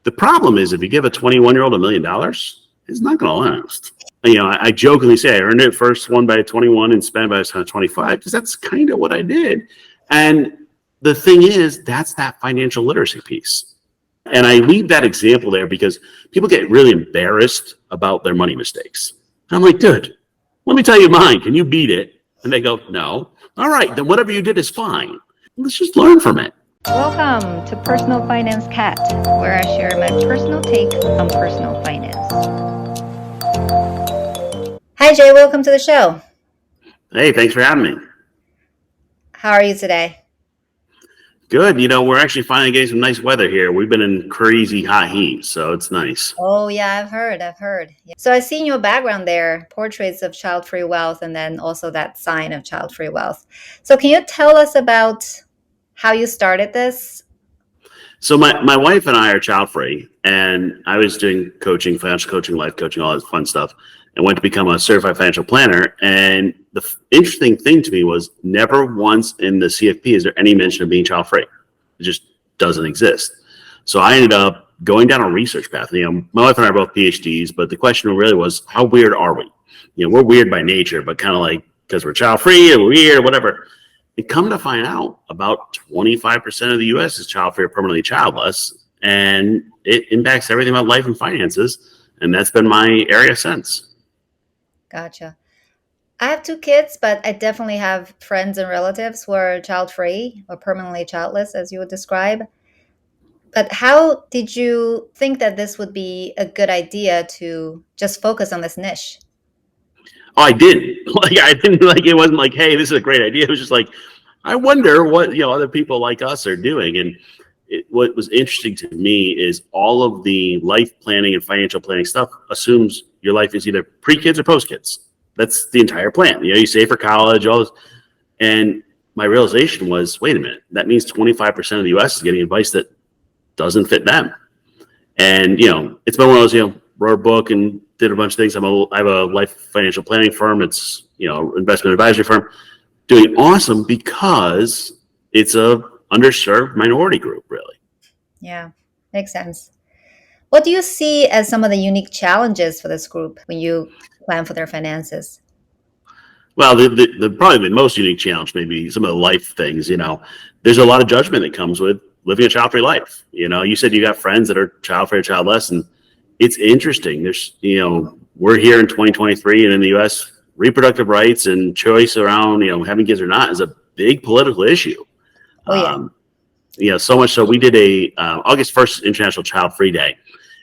The problem is if you give a 21-year-old $1 million, it's not going to last. I jokingly say I earned it first one by 21 and spent by 25 because that's kind of what I did. And the thing is, that's that financial literacy piece. And I leave that example there because people get really embarrassed about their money mistakes. I'm like, dude, let me tell you mine. Can you beat it? And they go, no. All right, then whatever you did is fine. Let's just learn from it. Welcome to Personal Finance Cat, where I share my personal take on personal finance. Hi, Jay. Welcome to the show. Hey, thanks for having me. How are you today? Good. We're actually finally getting some nice weather here. We've been in crazy hot heat, so it's nice. Oh, yeah, I've heard. Yeah. So I see in your background there, Portraits of Childfree Wealth, and then also that sign of Childfree Wealth. So can you tell us about how you started this? So my wife and I are child free, and I was doing coaching, financial coaching, life coaching, all that fun stuff, and went to become a certified financial planner. And the interesting thing to me was never once in the CFP is there any mention of being child free. It just doesn't exist. So I ended up going down a research path. My wife and I are both PhDs, but the question really was, how weird are we? We're weird by nature, but kind of like because we're child free or weird or whatever. And come to find out, about 25% of the U.S. is child free or permanently childless, and it impacts everything about life and finances. And that's been my area since. Gotcha. I have 2 kids, but I definitely have friends and relatives who are child-free or permanently childless, as you would describe. But how did you think that this would be a good idea to just focus on this niche? Oh, I didn't. I didn't it wasn't like, hey, this is a great idea. It was just like, I wonder what other people like us are doing. And what was interesting to me is all of the life planning and financial planning stuff assumes your life is either pre-kids or post-kids. That's the entire plan. You save for college, all this. And my realization was, wait a minute, that means 25% of the U.S. is getting advice that doesn't fit them. And, it's been one of those, wrote a book and did a bunch of things. I have a life financial planning firm. It's, investment advisory firm, doing awesome because it's a underserved minority group, really. Yeah, makes sense. What do you see as some of the unique challenges for this group when you plan for their finances? Well, the probably the most unique challenge may be some of the life things. There's a lot of judgment that comes with living a child-free life. You said you got friends that are child-free or childless, and it's interesting. There's, we're here in 2023, and in the U.S., reproductive rights and choice around, having kids or not is a big political issue. Oh, yeah. So much so we did a August 1st International Child-Free Day,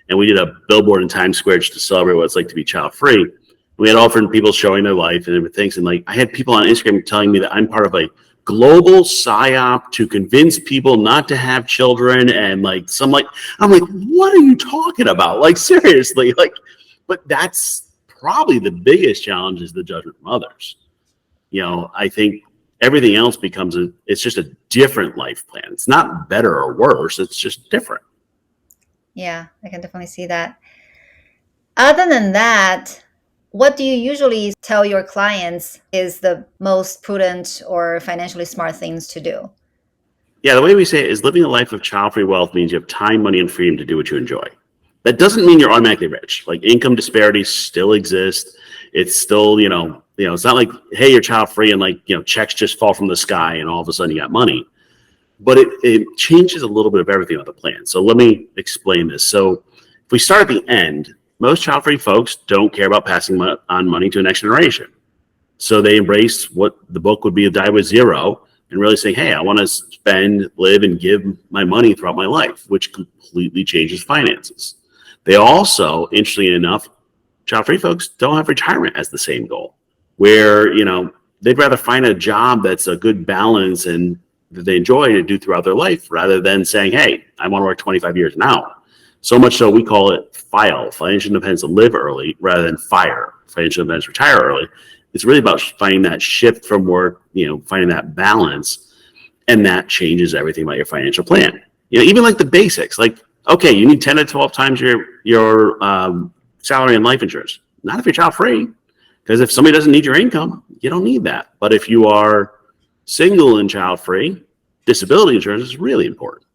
and we did a billboard in Times Square just to celebrate what it's like to be child-free. We had all different people showing their life and different things, and I had people on Instagram telling me that I'm part of a global psyop to convince people not to have children, and I'm like, what are you talking about? Seriously, but that's probably the biggest challenge is the judgment from others. I think everything else becomes it's just a different life plan. It's not better or worse. It's just different. Yeah, I can definitely see that. Other than that, what do you usually tell your clients is the most prudent or financially smart things to do? Yeah, the way we say it is living a life of child-free wealth means you have time, money, and freedom to do what you enjoy. That doesn't mean you're automatically rich. Income disparities still exist. It's still, it's not like, hey, you're child-free and checks just fall from the sky and all of a sudden you got money. But it changes a little bit of everything on the plan. So let me explain this. So if we start at the end, most child-free folks don't care about passing on money to the next generation. So they embrace what the book would be, Die with Zero, and really say, hey, I want to spend, live, and give my money throughout my life, which completely changes finances. They also, interestingly enough, child-free folks don't have retirement as the same goal, where, they'd rather find a job that's a good balance and that they enjoy to do throughout their life rather than saying, hey, I want to work 25 years now. So much so we call it FILE, financial independence to live early, rather than FIRE, financial independence retire early. It's really about finding that shift from work, finding that balance, and that changes everything about your financial plan. Even the basics, okay, you need 10 to 12 times your salary and life insurance. Not if you're child free, because if somebody doesn't need your income, you don't need that. But if you are single and child free, disability insurance is really important.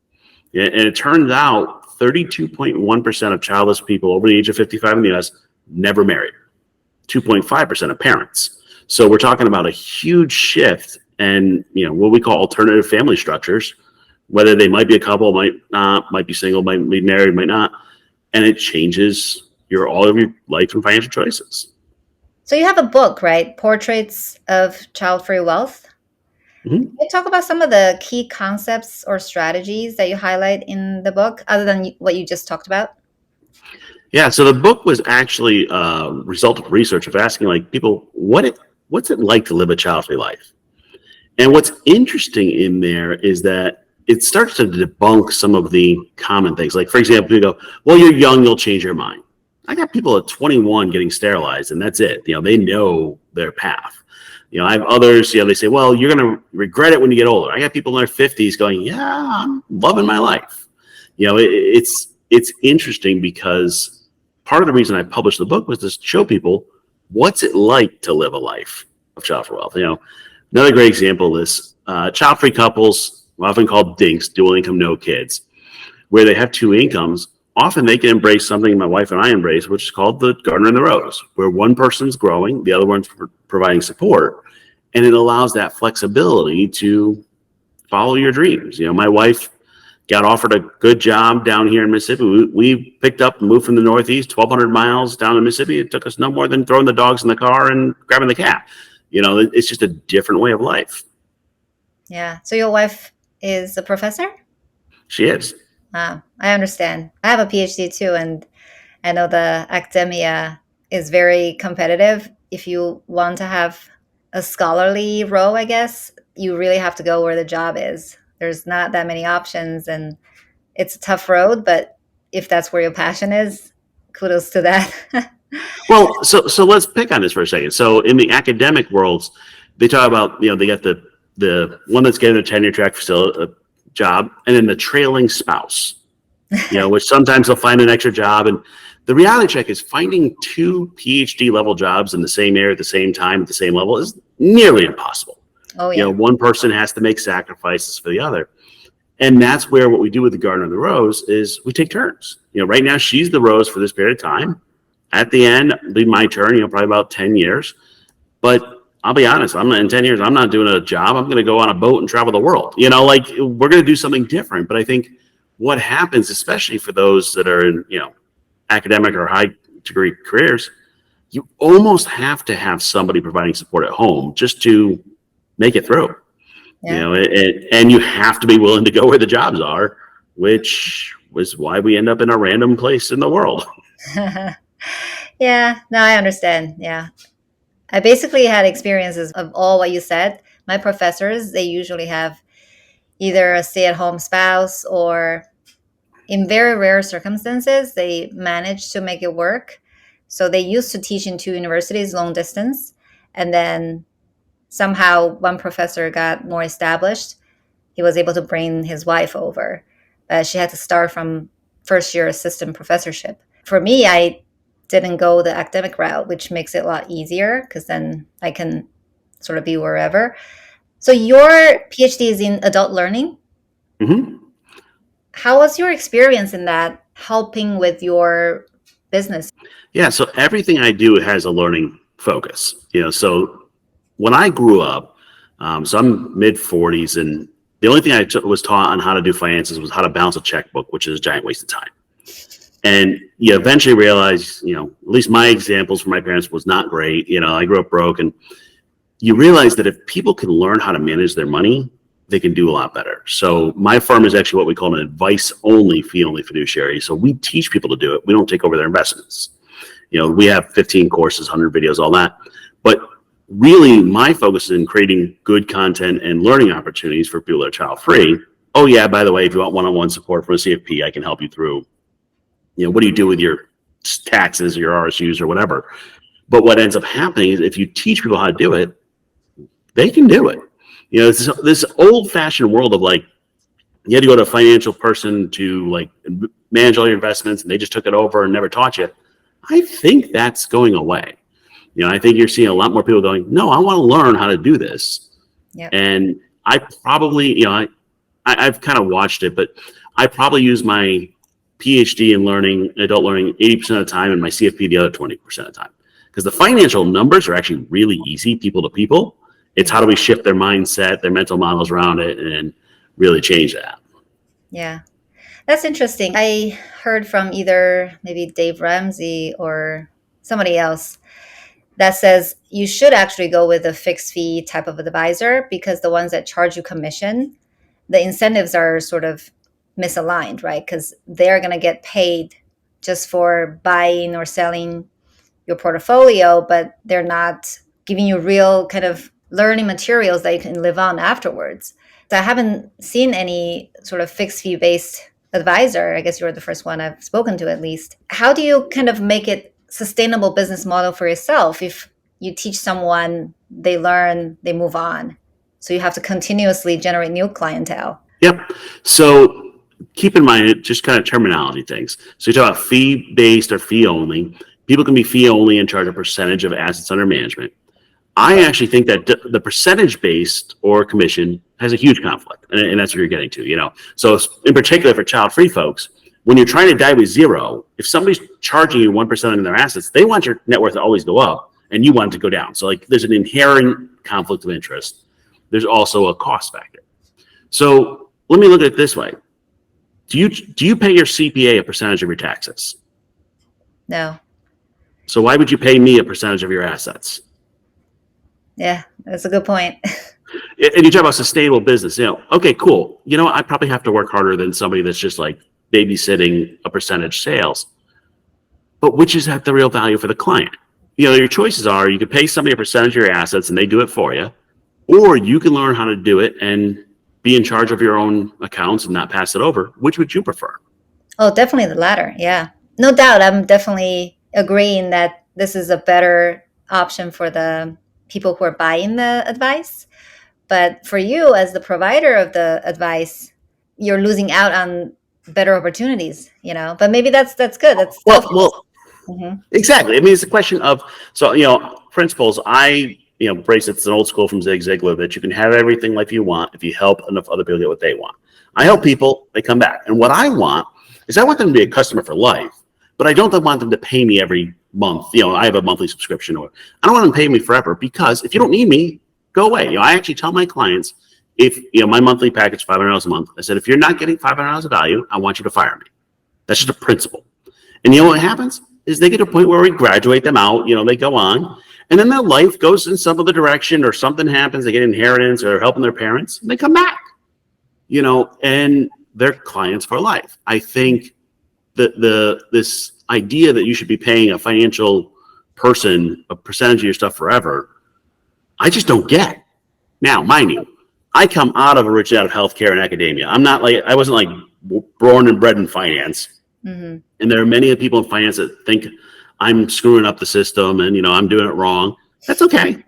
And it turns out 32.1% of childless people over the age of 55 in the US never married. 2.5% of parents. So we're talking about a huge shift, and what we call alternative family structures, whether they might be a couple, might not, might be single, might be married, might not, and it changes all of your life and financial choices. So you have a book, right? Portraits of Childfree Wealth. Mm-hmm. Can you talk about some of the key concepts or strategies that you highlight in the book, other than what you just talked about? Yeah, so the book was actually a result of research of asking people, what's it like to live a child-free life? And what's interesting in there is that it starts to debunk some of the common things. Like, for example, you go, well, you're young, you'll change your mind. I got people at 21 getting sterilized, and that's it. They know their path. I have others, they say, well, you're going to regret it when you get older. I got people in their 50s going, yeah, I'm loving my life. It's interesting because part of the reason I published the book was to show people what's it like to live a life of child-free wealth. Another great example of this, child-free couples, often called DINKs, dual income, no kids, where they have two incomes. Often they can embrace something my wife and I embrace, which is called the gardener and the rose, where one person's growing, the other one's providing support, and it allows that flexibility to follow your dreams. My wife got offered a good job down here in Mississippi. We picked up and moved from the Northeast, 1,200 miles down to Mississippi. It took us no more than throwing the dogs in the car and grabbing the cat. It's just a different way of life. Yeah. So your wife is a professor? She is. I understand. I have a PhD too, and I know the academia is very competitive. If you want to have a scholarly role, I guess, you really have to go where the job is. There's not that many options, and it's a tough road, but if that's where your passion is, kudos to that. Well, so let's pick on this for a second. So in the academic worlds, they talk about, they got the one that's getting a tenure track job, and then the trailing spouse, which sometimes they'll find an extra job. And the reality check is finding two PhD level jobs in the same area at the same time at the same level is nearly impossible. Oh, yeah. One person has to make sacrifices for the other. And that's where what we do with the gardener and the rose is we take turns. Right now she's the rose for this period of time. At the end, it'll be my turn, probably about 10 years. But I'll be honest, in 10 years, I'm not doing a job. I'm going to go on a boat and travel the world. We're going to do something different. But I think what happens, especially for those that are in, academic or high degree careers, you almost have to have somebody providing support at home just to make it through. Yeah. And you have to be willing to go where the jobs are, which was why we end up in a random place in the world. Yeah, no, I understand. Yeah. I basically had experiences of all what you said. My professors, they usually have either a stay-at-home spouse, or in very rare circumstances, they manage to make it work. So they used to teach in two universities long distance. And then somehow one professor got more established. He was able to bring his wife over. She had to start from first year assistant professorship. For me, I didn't go the academic route, which makes it a lot easier because then I can sort of be wherever. So your PhD is in adult learning. Mm-hmm. How was your experience in that, helping with your business? Yeah, so everything I do has a learning focus. So when I grew up, so I'm mid 40s, and the only thing I was taught on how to do finances was how to balance a checkbook, which is a giant waste of time. And you eventually realize, at least my examples from my parents was not great. I grew up broke, and you realize that if people can learn how to manage their money, they can do a lot better. So my firm is actually what we call an advice-only, fee-only fiduciary. So we teach people to do it. We don't take over their investments. We have 15 courses, 100 videos, all that. But really, my focus is in creating good content and learning opportunities for people that are child-free. Oh, yeah, by the way, if you want one-on-one support from a CFP, I can help you through, what do you do with your taxes or your RSUs or whatever. But what ends up happening is if you teach people how to do it, they can do it. It's this old-fashioned world of you had to go to a financial person to manage all your investments, and they just took it over and never taught you. I think that's going away. I think you're seeing a lot more people going, no, I want to learn how to do this. Yep. And I probably, I've kind of watched it, but I probably use my PhD in learning, adult learning 80% of the time and my CFP the other 20% of the time. Because the financial numbers are actually really easy, people to people. It's how do we shift their mindset, their mental models around it, and really change that. Yeah. That's interesting. I heard from either maybe Dave Ramsey or somebody else that says you should actually go with a fixed fee type of advisor, because the ones that charge you commission, the incentives are sort of misaligned, right? Because they're going to get paid just for buying or selling your portfolio, but they're not giving you real kind of learning materials that you can live on afterwards. So I haven't seen any sort of fixed fee based advisor. I guess you're the first one I've spoken to, at least. How do you kind of make it sustainable business model for yourself if you teach someone, they learn, they move on? So you have to continuously generate new clientele. Yep. So keep in mind, just kind of terminology things. So you talk about fee based or fee only. People can be fee only and charge a percentage of assets under management. I actually think that the percentage based or commission has a huge conflict, and that's what you're getting to, you know. So in particular for child-free folks, when you're trying to die with zero, if somebody's charging you 1% of their assets, they want your net worth to always go up, and you want it to go down. So like there's an inherent conflict of interest. There's also a cost factor. So let me look at it this way: do you pay your CPA a percentage of your taxes? No. So why would you pay me a percentage of your assets? Yeah, that's a good point. And you talk about sustainable business, you know, okay, cool. You know, I probably have to work harder than somebody that's just like babysitting a percentage sales. But which is at the real value for the client? You know, your choices are you could pay somebody a percentage of your assets and they do it for you, or you can learn how to do it and be in charge of your own accounts and not pass it over. Which would you prefer? Oh, definitely the latter. Yeah. No doubt. I'm definitely agreeing that this is a better option for the people who are buying the advice. But for you as the provider of the advice, you're losing out on better opportunities, you know. But maybe that's good. That's Well, Mhm. exactly. I mean, it's a question of, so, you know, principles. Brace, it's an old school from Zig Ziglar that you can have everything like you want if you help enough other people get what they want. I help people, they come back. And what I want is I want them to be a customer for life, but I don't want them to pay me every month. You know, I have a monthly subscription, or I don't want them to pay me forever, because if you don't need me, go away. You know, I actually tell my clients, if, you know, my monthly package, $500 a month, I said, if you're not getting $500 of value, I want you to fire me. That's just a principle. And you know what happens is they get to a point where we graduate them out, you know, they go on, and then their life goes in some other direction, or something happens, they get inheritance or helping their parents, and they come back, you know, and they're clients for life. I think that this idea that you should be paying a financial person a percentage of your stuff forever, I just don't get. Now, mind you, I come originally out of healthcare and academia. I wasn't like born and bred in finance. Mm-hmm. And there are many people in finance that think I'm screwing up the system and, you know, I'm doing it wrong. That's okay.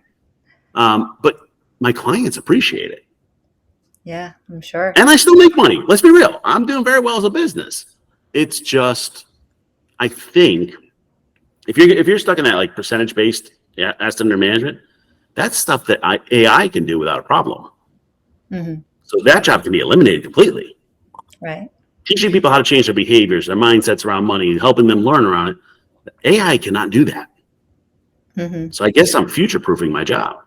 But my clients appreciate it. Yeah, I'm sure. And I still make money. Let's be real. I'm doing very well as a business. It's just, I think if you're stuck in that like percentage based asset under management, that's stuff that AI can do without a problem. Mm-hmm. So that job can be eliminated completely. Right. Teaching people how to change their behaviors, their mindsets around money, helping them learn around it. AI cannot do that. Mm-hmm. So I guess I'm future-proofing my job.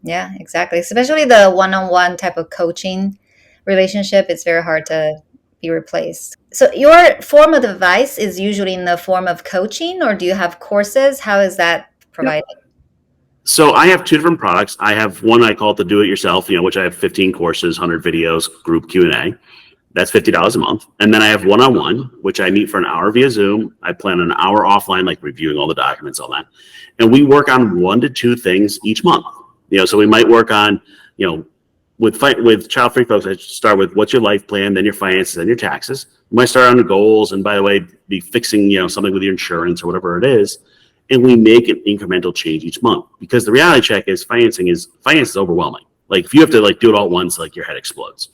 Yeah, exactly. Especially the one-on-one type of coaching relationship, it's very hard to be replaced. So your form of advice is usually in the form of coaching, or do you have courses? How is that provided? Yep. So I have two different products. I have one I call it the do-it-yourself, you know, which I have 15 courses, 100 videos, group Q&A. That's $50 a month. And then I have one-on-one, which I meet for an hour via Zoom. I plan an hour offline, like reviewing all the documents, all that. And we work on 1 to 2 things each month. You know, so we might work on, you know, with child-free folks, I start with what's your life plan, then your finances, then your taxes. We might start on the goals, and by the way, be fixing, you know, something with your insurance or whatever it is. And we make an incremental change each month, because the reality check is finance is overwhelming. Like if you have to like do it all at once, like your head explodes.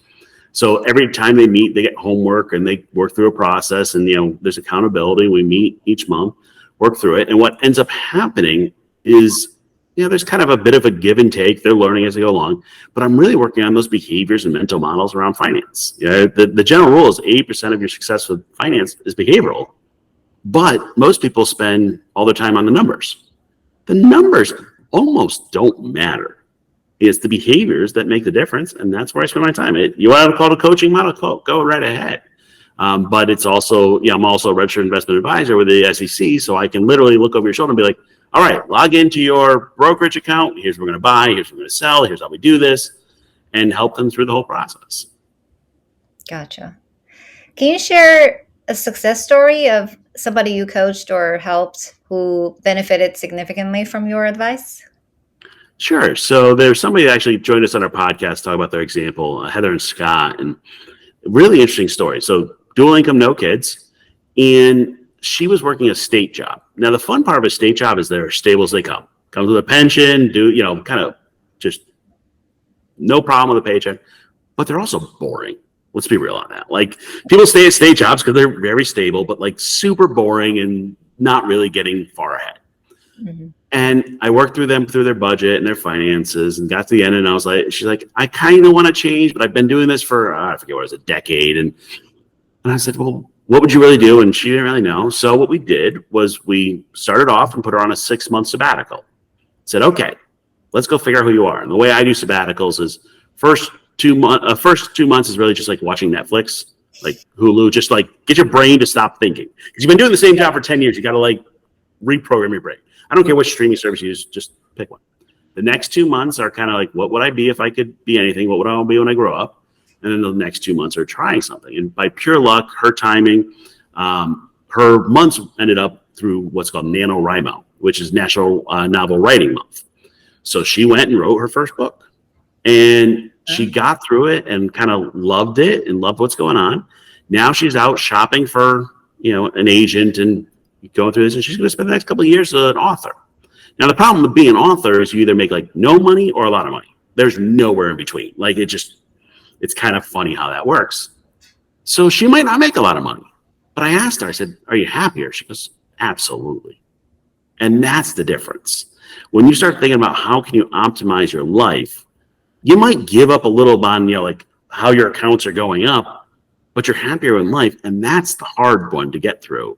So every time they meet, they get homework and they work through a process, and, you know, there's accountability. We meet each month, work through it. And what ends up happening is there's kind of a bit of a give and take. They're learning as they go along, but I'm really working on those behaviors and mental models around finance. The general rule is 80% of your success with finance is behavioral, but most people spend all their time on the numbers. The numbers almost don't matter. It's the behaviors that make the difference, and that's where I spend my time. You want to call it a coaching model? Go right ahead. But it's also, I'm also a registered investment advisor with the SEC, so I can literally look over your shoulder and be like, all right, log into your brokerage account. Here's what we're going to buy. Here's what we're going to sell. Here's how we do this, and help them through the whole process. Gotcha. Can you share a success story of somebody you coached or helped who benefited significantly from your advice? Sure. So there's somebody that actually joined us on our podcast, talk about their example, Heather and Scott, and really interesting story. So dual income, no kids, and she was working a state job. Now, the fun part of a state job is they're stable as they come. Comes with a pension, kind of just no problem with a paycheck, but they're also boring. Let's be real on that. Like, people stay at state jobs because they're very stable, but like super boring and not really getting far ahead. Mm-hmm. And I worked through them through their budget and their finances and got to the end, and she's like, I kind of want to change, but I've been doing this for, I forget what it was, a decade. And I said, well, what would you really do? And she didn't really know. So what we did was we started off and put her on a 6-month sabbatical. Said, okay, let's go figure out who you are. And the way I do sabbaticals is first 2 months is really just like watching Netflix, like Hulu, just like get your brain to stop thinking. Because you've been doing the same job for 10 years. You got to like reprogram your brain. I don't care which streaming service you use, just pick one. The next 2 months are kind of like, what would I be if I could be anything? What would I be when I grow up? And then the next 2 months are trying something. And by pure luck, her timing, her months ended up through what's called NaNoWriMo, which is National Novel Writing Month. So she went and wrote her first book. And she got through it and kind of loved it and loved what's going on. Now she's out shopping for, an agent and going through this, and she's going to spend the next couple of years as an author. Now, the problem with being an author is you either make like no money or a lot of money. There's nowhere in between. Like, it's kind of funny how that works. So she might not make a lot of money. But I asked her, I said, are you happier? She goes, absolutely. And that's the difference. When you start thinking about how can you optimize your life, you might give up a little on, like how your accounts are going up, but you're happier in life. And that's the hard one to get through.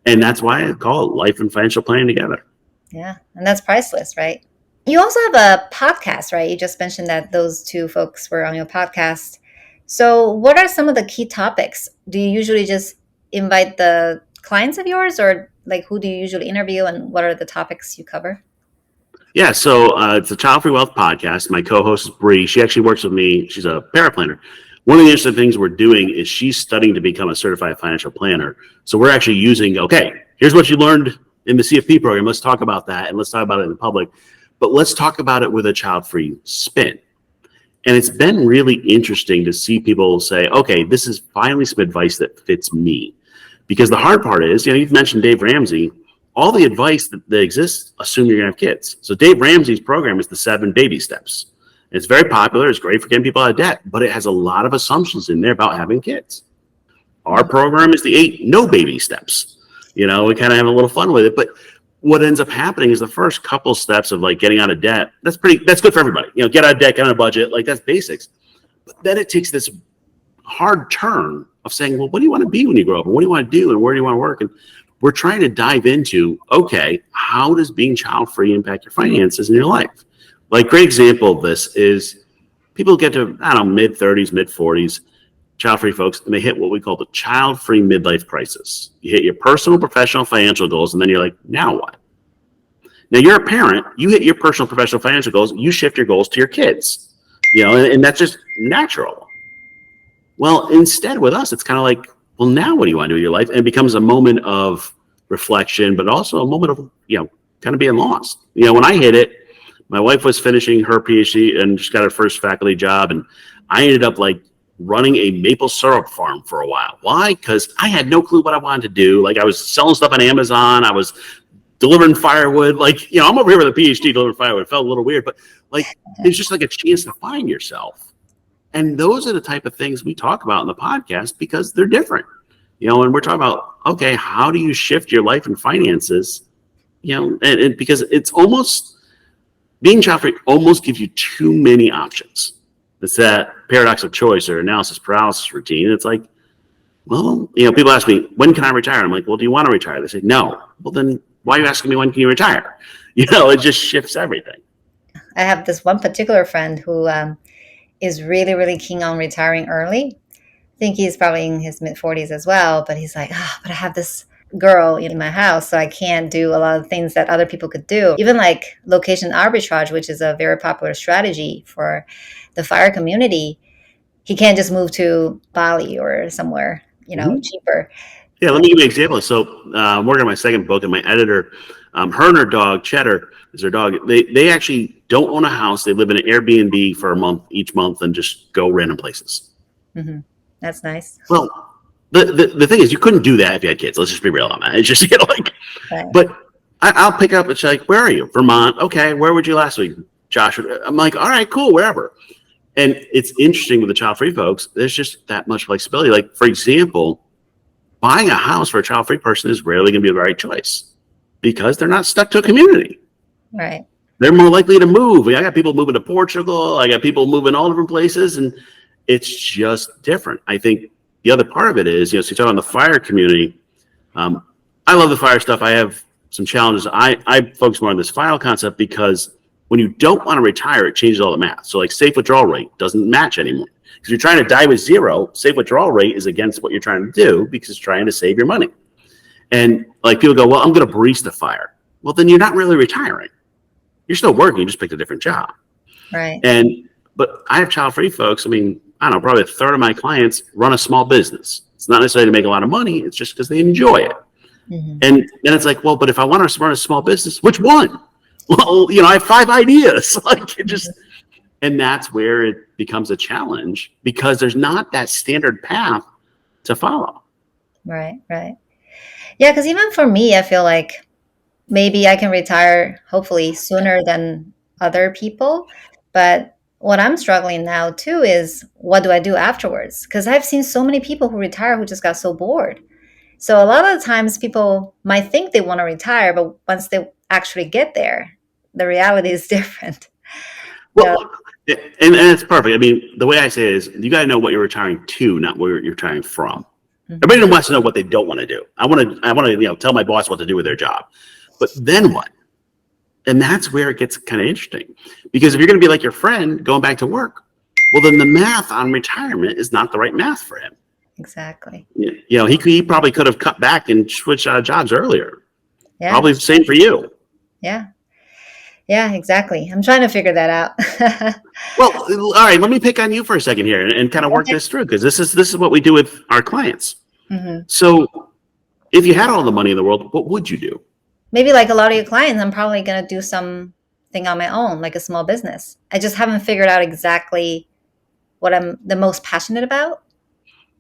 And that's why I call it life and financial planning together. Yeah. And that's priceless, right? You also have a podcast, right? You just mentioned that those two folks were on your podcast. So what are some of the key topics? Do you usually just invite the clients of yours, or like who do you usually interview, and what are the topics you cover? Yeah, so it's a Childfree Wealth podcast. My co-host is Bree. She actually works with me. She's a paraplanner. One of the interesting things we're doing is she's studying to become a certified financial planner. So we're actually using, okay, here's what you learned in the CFP program. Let's talk about that, and let's talk about it in public. But let's talk about it with a child-free spin. And it's been really interesting to see people say, okay, this is finally some advice that fits me. Because the hard part is, you've mentioned Dave Ramsey. All the advice that exists, assume you're going to have kids. So Dave Ramsey's program is the 7 baby steps. It's very popular. It's great for getting people out of debt, but it has a lot of assumptions in there about having kids. Our program is the 8 no baby steps. We kind of have a little fun with it, but what ends up happening is the first couple steps of like getting out of debt, that's good for everybody. Get out of debt, get on a budget, like that's basics. But then it takes this hard turn of saying, well, what do you want to be when you grow up? And what do you want to do? And where do you want to work? And we're trying to dive into, okay, how does being child-free impact your finances in your life? Like, great example of this is people get to, mid-30s, mid-40s, child-free folks, and they hit what we call the child-free midlife crisis. You hit your personal, professional, financial goals, and then you're like, now what? Now, you're a parent. You hit your personal, professional, financial goals. You shift your goals to your kids, and that's just natural. Well, instead with us, it's kind of like, well, now what do you want to do with your life? And it becomes a moment of reflection, but also a moment of, kind of being lost. When I hit it, my wife was finishing her PhD and just got her first faculty job. And I ended up like running a maple syrup farm for a while. Why? Because I had no clue what I wanted to do. Like, I was selling stuff on Amazon. I was delivering firewood. Like, I'm over here with a PhD delivering firewood. It felt a little weird, but like, it's just like a chance to find yourself. And those are the type of things we talk about in the podcast because they're different, and we're talking about, okay, how do you shift your life and finances, and because it's almost, being child free almost gives you too many options. It's that paradox of choice or analysis paralysis routine. It's like, well, people ask me, when can I retire? I'm like, well, do you want to retire? They say, no. Well, then why are you asking me when can you retire? It just shifts everything. I have this one particular friend who is really, really keen on retiring early. I think he's probably in his mid 40s as well, but he's like, but I have this girl in my house, so I can't do a lot of things that other people could do. Even like location arbitrage, which is a very popular strategy for the fire community. He can't just move to Bali or somewhere, cheaper. Yeah, let me give you an example. So I'm working on my second book, and my editor, her and her dog, Cheddar, is her dog. They actually don't own a house. They live in an Airbnb for a month each month and just go random places. Mm-hmm. That's nice. Well, the thing is, you couldn't do that if you had kids. Let's just be real on that. It's just Right. but I'll pick up. It's like, where are you? Vermont. Okay, where were you last week? Joshua. I'm like, all right, cool, wherever. And it's interesting with the child-free folks. There's just that much flexibility. Like, for example, buying a house for a child-free person is rarely going to be the right choice because they're not stuck to a community. Right. They're more likely to move. I got people moving to Portugal. I got people moving all different places, and it's just different. I think the other part of it is, so you talk on the fire community. I love the fire stuff. I have some challenges. I focus more on this file concept because when you don't want to retire, it changes all the math. So like safe withdrawal rate doesn't match anymore. Because you're trying to die with zero, safe withdrawal rate is against what you're trying to do because it's trying to save your money. And like people go, well, I'm going to barista fire. Well, then you're not really retiring. You're still working. You just picked a different job. Right. But I have child-free folks. I mean, I don't know, probably a third of my clients run a small business. It's not necessarily to make a lot of money. It's just because they enjoy it. Mm-hmm. And then it's like, well, but if I want to run a small business, which one? Well, I have 5 ideas. And that's where it becomes a challenge because there's not that standard path to follow. Right. Right. Yeah. Because even for me, I feel like maybe I can retire hopefully sooner than other people. But what I'm struggling now too is what do I do afterwards? Because I've seen so many people who retire who just got so bored. So a lot of the times people might think they want to retire, but once they actually get there, the reality is different. Well, and it's perfect. I mean, the way I say it is you got to know what you're retiring to, not where you're retiring from. Mhm. Everybody wants to know what they don't want to do. I want to tell my boss what to do with their job. But then what? And that's where it gets kind of interesting. Because if you're going to be like your friend going back to work, well, then the math on retirement is not the right math for him. Exactly. He probably could have cut back and switched jobs earlier. Yeah. Probably the same for you. Yeah. Yeah, exactly. I'm trying to figure that out. Well, all right, let me pick on you for a second here and kind of work this through because this is what we do with our clients. Mm-hmm. So if you had all the money in the world, what would you do? Maybe like a lot of your clients, I'm probably going to do something on my own, like a small business. I just haven't figured out exactly what I'm the most passionate about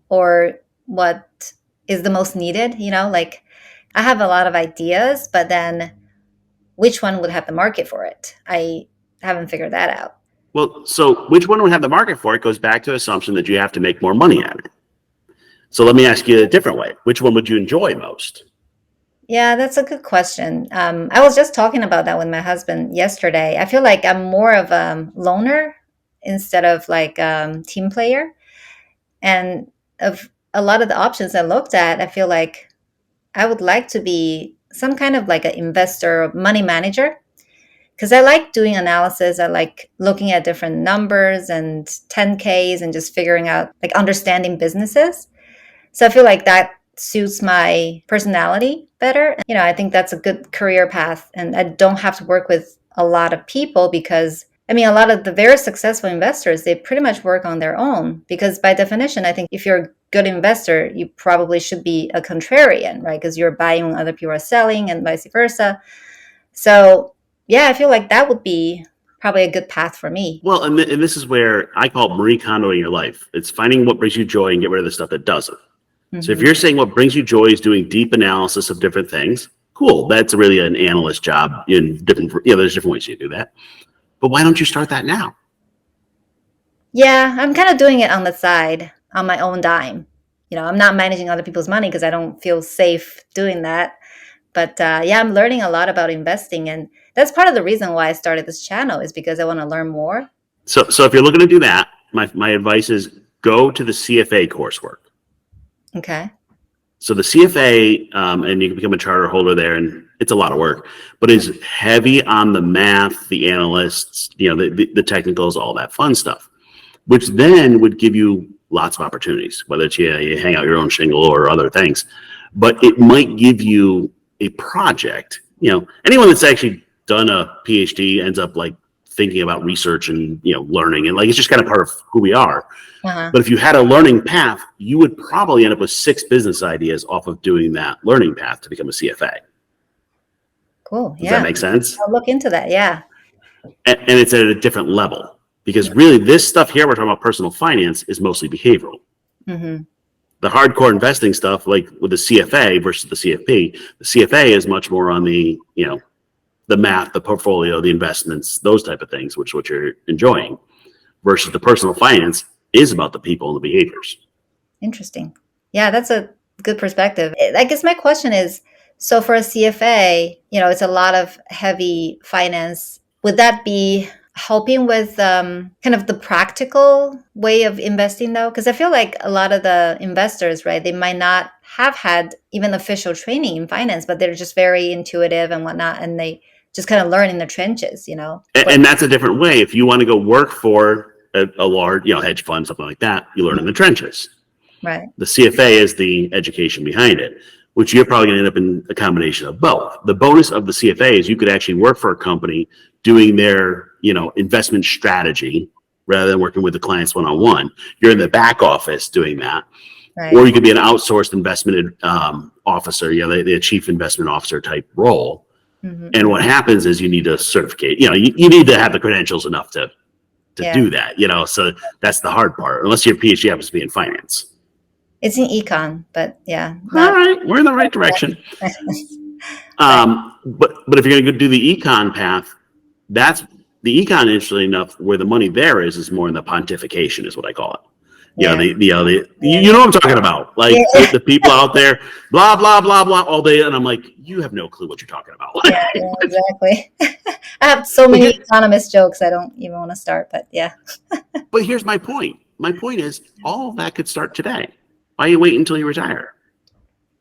or what is the most needed. Like I have a lot of ideas, but then which one would have the market for it? I haven't figured that out. Well, so which one would have the market for it goes back to the assumption that you have to make more money at it. So let me ask you a different way. Which one would you enjoy most? Yeah, that's a good question. I was just talking about that with my husband yesterday. I feel like I'm more of a loner instead of like team player. And of a lot of the options I looked at, I feel like I would like to be some kind of like an investor, money manager, because I like doing analysis. I like looking at different numbers and 10Ks and just figuring out, like understanding businesses. So I feel like that suits my personality better. I think that's a good career path. And I don't have to work with a lot of people because, a lot of the very successful investors, they pretty much work on their own because by definition, I think if you're a good investor, you probably should be a contrarian, right? Because you're buying when other people are selling and vice versa. So yeah, I feel like that would be probably a good path for me. Well, and this is where I call it Marie Kondoing your life. It's finding what brings you joy and get rid of the stuff that doesn't. Mm-hmm. So if you're saying what brings you joy is doing deep analysis of different things, cool. That's really an analyst job in different, there's different ways you do that. But why don't you start that now? Yeah, I'm kind of doing it on the side, on my own dime. I'm not managing other people's money because I don't feel safe doing that. But yeah, I'm learning a lot about investing, and that's part of the reason why I started this channel is because I want to learn more. So if you're looking to do that, my advice is go to the CFA coursework. Okay. So the CFA, and you can become a charter holder there, and it's a lot of work, but it's heavy on the math, the analysts, the technicals, all that fun stuff, which then would give you lots of opportunities, whether it's you hang out your own shingle or other things. But it might give you a project. Anyone that's actually done a PhD ends up like thinking about research and learning, and like it's just kind of part of who we are. Uh-huh. But if you had a learning path, you would probably end up with 6 business ideas off of doing that learning path to become a CFA. Cool. Does Yeah. that make sense? I'll look into that. Yeah. And it's at a different level, because really this stuff here we're talking about personal finance is mostly behavioral. Mm-hmm. The hardcore investing stuff, like with the CFA versus the CFP, the CFA is much more on the the math, the portfolio, the investments, those type of things, which what you're enjoying, versus the personal finance is about the people and the behaviors. Interesting. Yeah, that's a good perspective. I guess my question is, so for a CFA, it's a lot of heavy finance. Would that be helping with kind of the practical way of investing though? Because I feel like a lot of the investors, right, they might not have had even official training in finance, but they're just very intuitive and whatnot, and they just kind of learn in the trenches, And that's a different way. If you want to go work for a large, hedge fund, something like that, you learn in the trenches. Right. The CFA is the education behind it, which you're probably going to end up in a combination of both. The bonus of the CFA is you could actually work for a company doing their, investment strategy rather than working with the clients one-on-one. You're in the back office doing that. Right. Or you could be an outsourced investment officer, the chief investment officer type role. Mm-hmm. And what happens is you need to certificate, you need to have the credentials enough to do that, so that's the hard part, unless your PhD happens to be in finance. It's in econ, but yeah. All right, we're in the right direction. But if you're going to go do the econ path, that's the econ, interestingly enough, where the money there is more in the pontification, is what I call it. You know what I'm talking about. Like the people out there, blah, blah, blah, blah, all day. And I'm like, you have no clue what you're talking about. Yeah, exactly. I have so many economist jokes I don't even want to start, but yeah. But here's my point. My point is all of that could start today. Why you wait until you retire?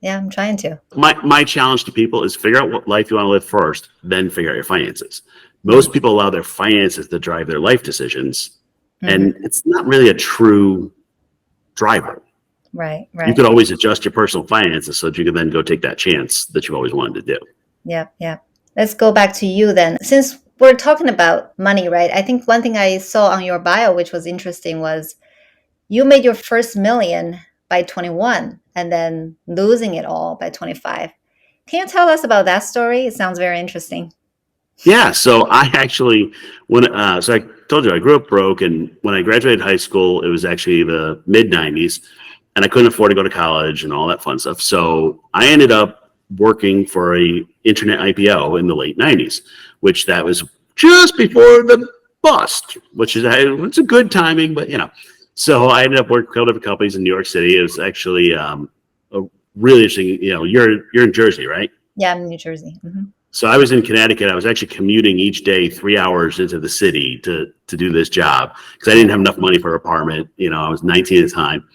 Yeah, I'm trying to. My challenge to people is figure out what life you want to live first, then figure out your finances. Most people allow their finances to drive their life decisions. Mm-hmm. And it's not really a true driver. Right. You could always adjust your personal finances so that you can then go take that chance that you always wanted to do. Yep. Let's go back to you then. Since we're talking about money, right? I think one thing I saw on your bio, which was interesting, was you made your first million by 21 and then losing it all by 25. Can you tell us about that story? It sounds very interesting. Yeah. So I actually, so I told you I grew up broke, and when I graduated high school, it was actually the mid 90s, and I couldn't afford to go to college and all that fun stuff. So I ended up working for a internet IPO in the late 90s, which that was just before the bust, which is, it's a good timing, but so I ended up working for different companies in New York City. It was actually a really interesting, you're in Jersey, right? Yeah, I'm in New Jersey. Mm-hmm. So I was in Connecticut. I was actually commuting each day 3 hours into the city to do this job because I didn't have enough money for an apartment. I was 19 at the time.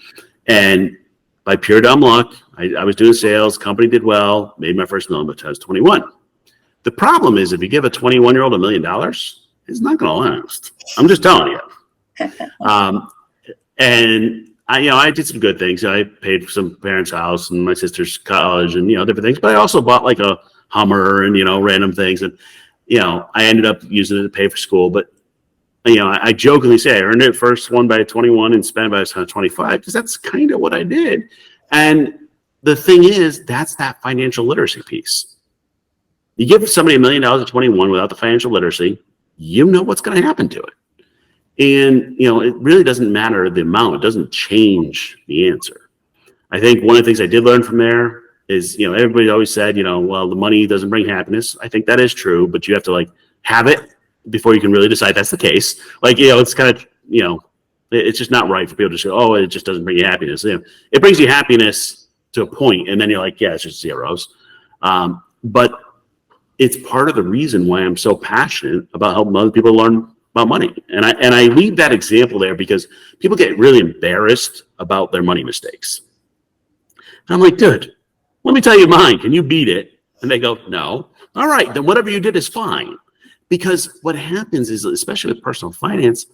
And by pure dumb luck, I was doing sales. Company did well, made my first million, but I was 21. The problem is if you give a 21-year-old $1 million, it's not going to last. I'm just telling you. And I did some good things. I paid for some parents' house and my sister's college and, different things. But I also bought like a Hummer and, random things. And, I ended up using it to pay for school. But, I jokingly say I earned it first one by 21 and spent by 25 because that's kind of what I did. And the thing is, that's that financial literacy piece. You give somebody $1 million at 21 without the financial literacy, you know what's going to happen to it. And, it really doesn't matter the amount. It doesn't change the answer. I think one of the things I did learn from there is, everybody always said, well, the money doesn't bring happiness. I think that is true, but you have to have it before you can really decide that's the case. It's kind of, it's just not right for people to say, oh, it just doesn't bring you happiness. It brings you happiness to a point, and then you're like, yeah, it's just zeros. But it's part of the reason why I'm so passionate about helping other people learn about money. And I leave that example there because people get really embarrassed about their money mistakes. And I'm like, dude, let me tell you mine. Can you beat it? And they go, no. All right, then whatever you did is fine. Because what happens is, especially with personal finance,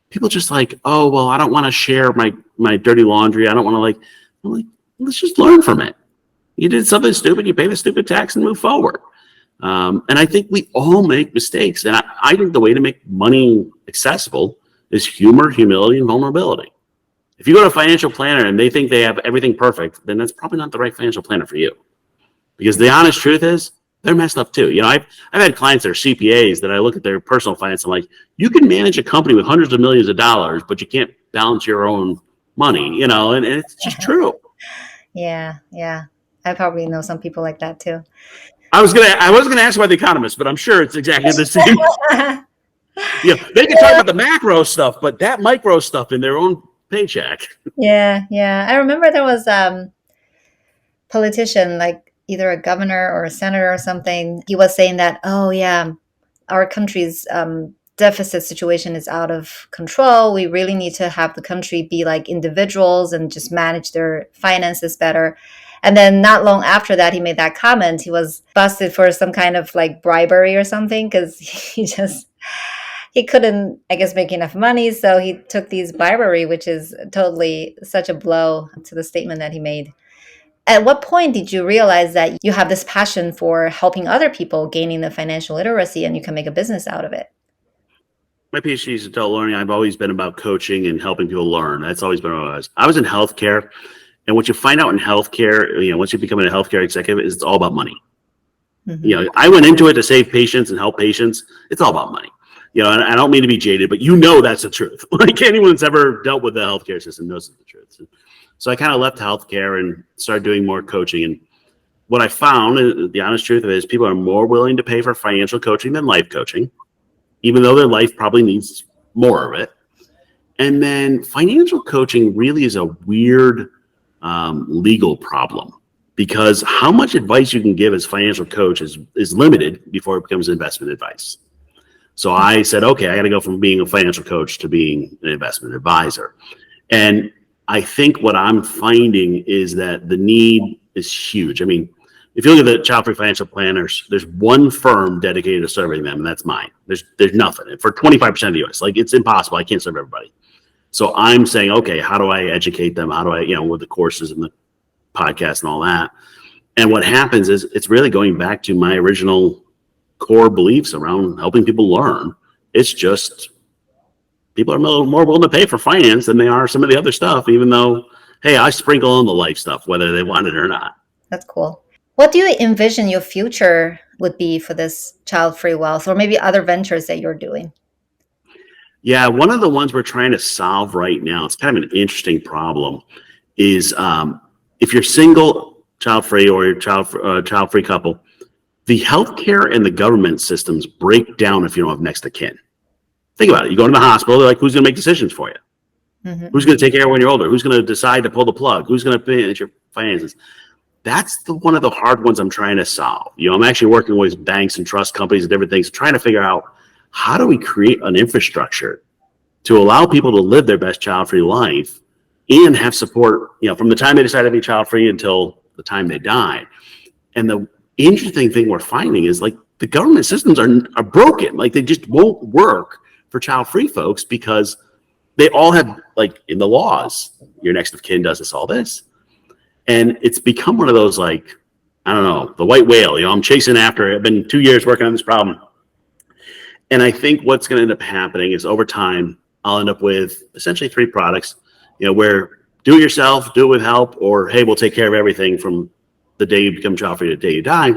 people just like, oh, well, I don't want to share my dirty laundry. I don't want to I'm like, let's just learn from it. You did something stupid, you pay the stupid tax and move forward. And I think we all make mistakes. And I think the way to make money accessible is humor, humility, and vulnerability. If you go to a financial planner and they think they have everything perfect, then that's probably not the right financial planner for you. Because the honest truth is, they're messed up too. I've had clients that are CPAs that I look at their personal finance. I'm like, you can manage a company with hundreds of millions of dollars, but you can't balance your own money, and it's just true. Yeah. I probably know some people like that too. I was gonna ask about the economists, but I'm sure it's exactly the same. They can talk about the macro stuff, but that micro stuff in their own paycheck. Yeah. I remember there was politician, like either a governor or a senator or something. He was saying that, oh yeah, our country's deficit situation is out of control. We really need to have the country be like individuals and just manage their finances better. And then not long after that, he made that comment. He was busted for some kind of like bribery or something because he couldn't, I guess, make enough money. So he took these bribery, which is totally such a blow to the statement that he made. At what point did you realize that you have this passion for helping other people gaining the financial literacy and you can make a business out of it? My PhD is adult learning. I've always been about coaching and helping people learn. That's always been what I was. I was in healthcare. And what you find out in healthcare, once you become a healthcare executive, is it's all about money. Mm-hmm. I went into it to save patients and help patients. It's all about money. And I don't mean to be jaded, but that's the truth. Like anyone that's ever dealt with the healthcare system knows the truth. So I kind of left healthcare and started doing more coaching. And what I found, the honest truth of it, is people are more willing to pay for financial coaching than life coaching, even though their life probably needs more of it. And then financial coaching really is a weird legal problem, because how much advice you can give as financial coach is limited before it becomes investment advice. So I said, okay, I got to go from being a financial coach to being an investment advisor. And I think what I'm finding is that the need is huge. I mean, if you look at the child-free financial planners, there's one firm dedicated to serving them, and that's mine. There's nothing for 25% of the US. Like, it's impossible. I can't serve everybody. So I'm saying, okay, how do I educate them? How do I, with the courses and the podcast and all that? And what happens is it's really going back to my original core beliefs around helping people learn. It's just people are more willing to pay for finance than they are some of the other stuff, even though, hey, I sprinkle in the life stuff, whether they want it or not. That's cool. What do you envision your future would be for this child-free wealth, or maybe other ventures that you're doing? Yeah, one of the ones we're trying to solve right now, it's kind of an interesting problem, is if you're single, child-free, or you're child-free couple, the healthcare and the government systems break down if you don't have next of kin. Think about it. You go to the hospital, they're like, who's going to make decisions for you? Mm-hmm. Who's going to take care of when you're older? Who's going to decide to pull the plug? Who's going to manage your finances? That's one of the hard ones I'm trying to solve. I'm actually working with banks and trust companies and different things, trying to figure out, how do we create an infrastructure to allow people to live their best child-free life and have support, from the time they decide to be child-free until the time they die. And the interesting thing we're finding is, like, the government systems are broken. Like, they just won't work for child-free folks because they all have, like, in the laws, your next of kin does this, all this. And it's become one of those, like, I don't know, the white whale, I'm chasing after it. I've been 2 years working on this problem. And I think what's going to end up happening is, over time, I'll end up with essentially 3 products, where do it yourself, do it with help, or, hey, we'll take care of everything from the day you become child-free to the day you die.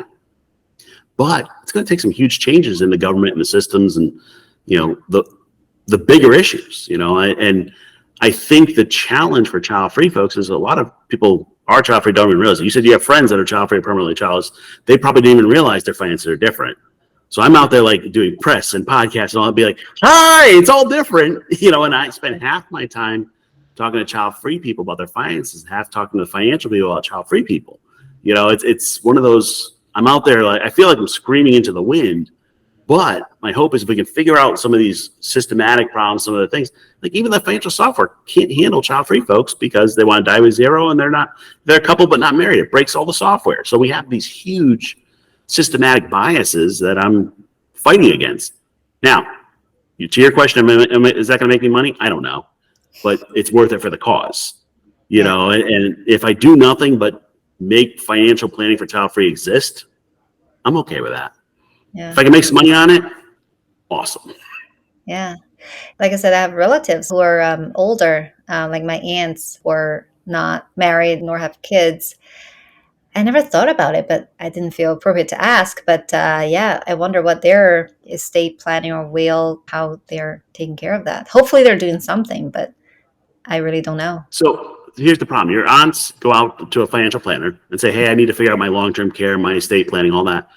But it's going to take some huge changes in the government and the systems and, the bigger issues, and I think the challenge for child-free folks is a lot of people are child-free, don't even realize it. You said you have friends that are child-free or permanently childless. They probably didn't even realize their finances are different. So I'm out there, like, doing press and podcasts, and I'll be like, hi, it's all different, and I spend half my time talking to child-free people about their finances, half talking to financial people about child-free people. It's one of those I'm out there, like, I feel like I'm screaming into the wind. But my hope is if we can figure out some of these systematic problems, some of the things, like even the financial software can't handle child-free folks because they want to die with zero and they're a couple but not married. It breaks all the software. So we have these huge systematic biases that I'm fighting against. Now, to your question, is that going to make me money? I don't know, but it's worth it for the cause. You know, and if I do nothing but make financial planning for child-free exist, I'm okay with that. Yeah. If I can make some money on it, awesome. Yeah. Like I said, I have relatives who are older, like my aunts were not married nor have kids. I never thought about it, but I didn't feel appropriate to ask. But yeah, I wonder what their estate planning or will, how they're taking care of that. Hopefully they're doing something, but I really don't know. So here's the problem. Your aunts go out to a financial planner and say, hey, I need to figure out my long-term care, my estate planning, all that.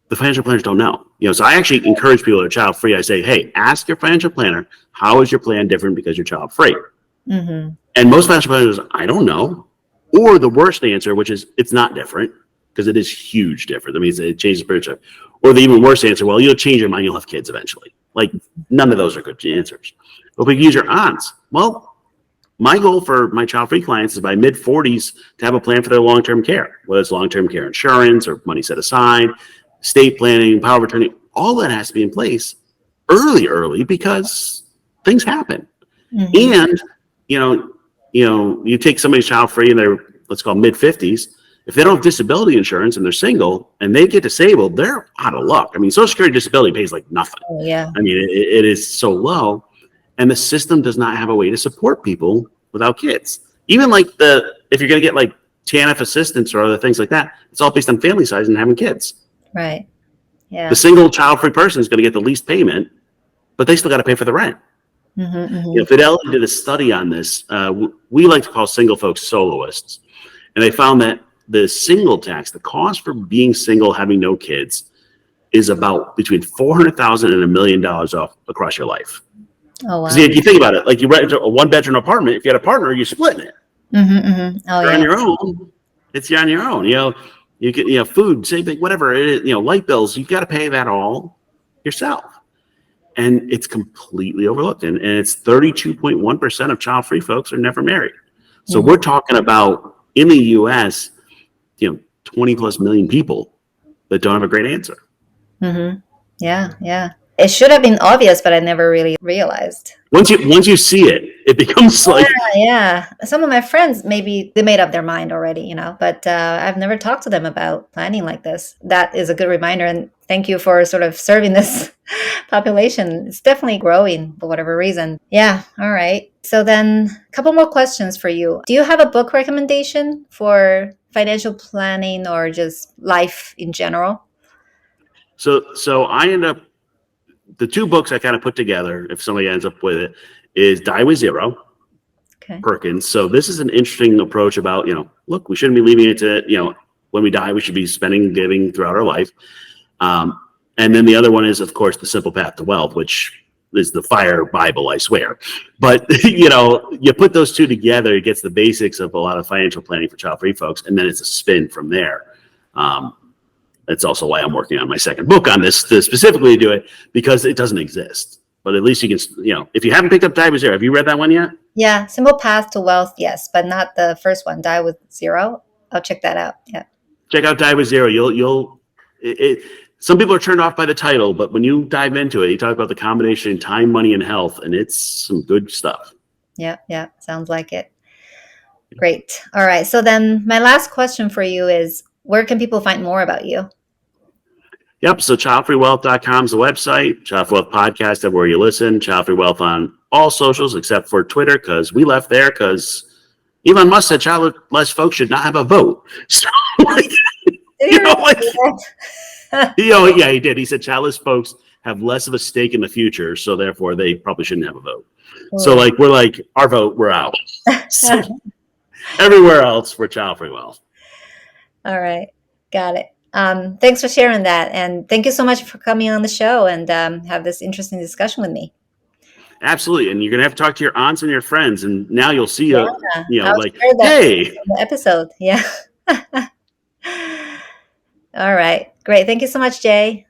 The financial planners don't know. You know, so I actually encourage people that are child-free. I say, hey, ask your financial planner, how is your plan different because you're child-free? Mm-hmm. And most financial planners, I don't know. Or the worst answer, which is it's not different, because it is huge different. I mean, it changes the picture. Or the even worse answer, well, you'll change your mind, you'll have kids eventually. Like, none of those are good answers. But if we use your aunts, well, my goal for my child-free clients is by mid-40s to have a plan for their long-term care, whether it's long-term care insurance or money set aside, estate planning, power of attorney, all that has to be in place early because things happen. Mm-hmm. And, you take somebody's child-free and they're, let's call mid-50s. If they don't have disability insurance and they're single and they get disabled, they're out of luck. I mean, Social Security disability pays like nothing. Oh, yeah. I mean, it is so low. And the system does not have a way to support people without kids. Even like if you're going to get like TANF assistance or other things like that, it's all based on family size and having kids. Right. Yeah. The single child-free person is going to get the least payment, but they still got to pay for the rent. Mm-hmm, mm-hmm. You know, Fidelity did a study on this. We like to call single folks soloists. And they found that the single tax, the cost for being single, having no kids, is about between $400,000 and $1 million off across your life. Oh, wow. If you think about it, like you rent a one-bedroom apartment, if you had a partner, you're splitting it. Mm-hmm, mm-hmm. Oh, You're yeah. on your own. You're on your own. You know, you get food, same thing, whatever it is. Light bills, you've got to pay that all yourself, and it's completely overlooked. And it's 32.1% of child-free folks are never married. So we're talking about in the U.S., 20 plus million people that don't have a great answer. Mm-hmm. Yeah, yeah. It should have been obvious, but I never really realized. Once you see it, it becomes like, Yeah. Some of my friends, maybe they made up their mind already, but I've never talked to them about planning like this. That is a good reminder. And thank you for sort of serving this population. It's definitely growing for whatever reason. Yeah. All right. So then a couple more questions for you. Do you have a book recommendation for financial planning or just life in general? So I end up, the two books I kind of put together, if somebody ends up with it, is Die with Zero, Okay. Perkins. So this is an interesting approach about, look, we shouldn't be leaving it to, when we die, we should be spending, giving throughout our life. And then the other one is, of course, The Simple Path to Wealth, which is the fire Bible, I swear. But, you put those two together, it gets the basics of a lot of financial planning for child-free folks, and then it's a spin from there. That's also why I'm working on my second book on this to specifically do it, because it doesn't exist. But at least you can, if you haven't picked up Die with Zero, have you read that one yet? Yeah, Simple Path to Wealth, yes, but not the first one, Die with Zero. I'll check that out. Yeah. Check out Die with Zero. Some people are turned off by the title, but when you dive into it, you talk about the combination of time, money, and health, and it's some good stuff. Yeah, sounds like it. Great. All right. So then my last question for you is, where can people find more about you? Yep. So childfreewealth.com is the website. Child Free Wealth Podcast, everywhere you listen. Child Free Wealth on all socials except for Twitter, because we left there because Elon Musk said childless folks should not have a vote. So, yeah, he did. He said childless folks have less of a stake in the future, so therefore they probably shouldn't have a vote. Cool. So we're our vote, we're out. So, everywhere else, we're Child Free Wealth. All right. Got it. Thanks for sharing that. And thank you so much for coming on the show and have this interesting discussion with me. Absolutely. And you're going to have to talk to your aunts and your friends. And now you'll see, hey. The episode. Yeah. All right. Great. Thank you so much, Jay.